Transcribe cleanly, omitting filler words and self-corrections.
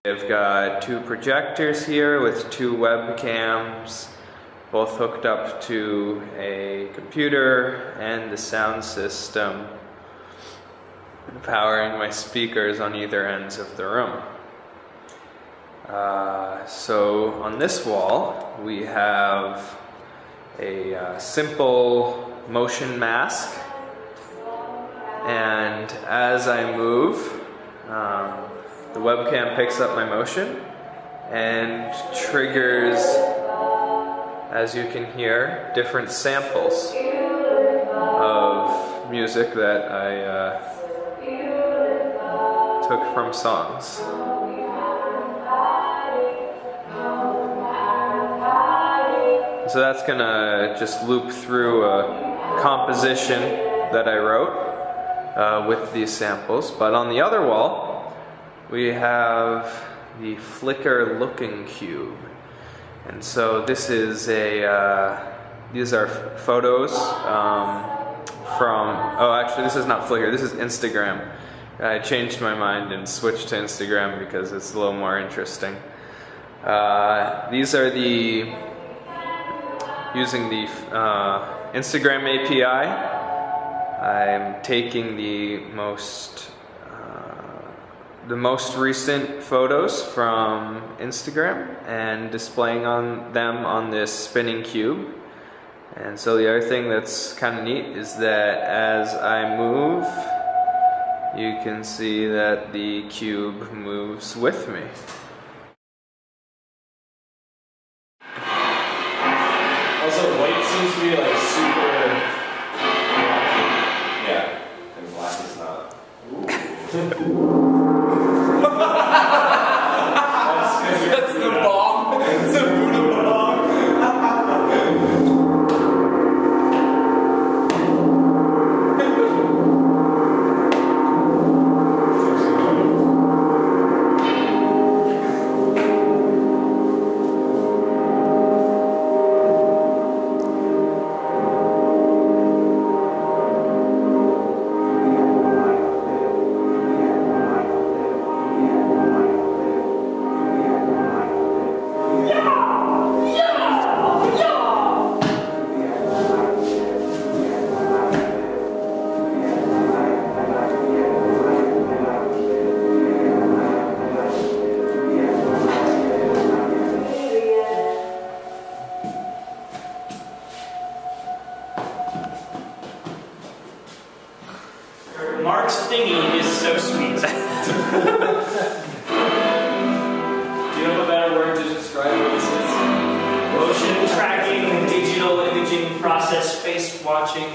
I've got two projectors here with two webcams, both hooked up to a computer and the sound system, powering my speakers on either ends of the room. So on this wall we have a simple motion mask, and as I move, the webcam picks up my motion and triggers, as you can hear, different samples of music that I took from songs. So that's gonna just loop through a composition that I wrote with these samples. But on the other wall, we have the flicker looking cube. And so this is these are photos from, oh actually this is not Flickr, this is Instagram. I changed my mind and switched to Instagram because it's a little more interesting. These are using the Instagram API. I'm taking the most recent photos from Instagram and displaying them on this spinning cube. And so the other thing that's kind of neat is that as I move, you can see that the cube moves with me. Also, white seems to be like super. Yeah, and black is not. That's the bomb. It's the Buddha bomb. Mark's thingy is so sweet. Do you have a better word to describe what this is? Motion tracking, digital imaging process, face watching.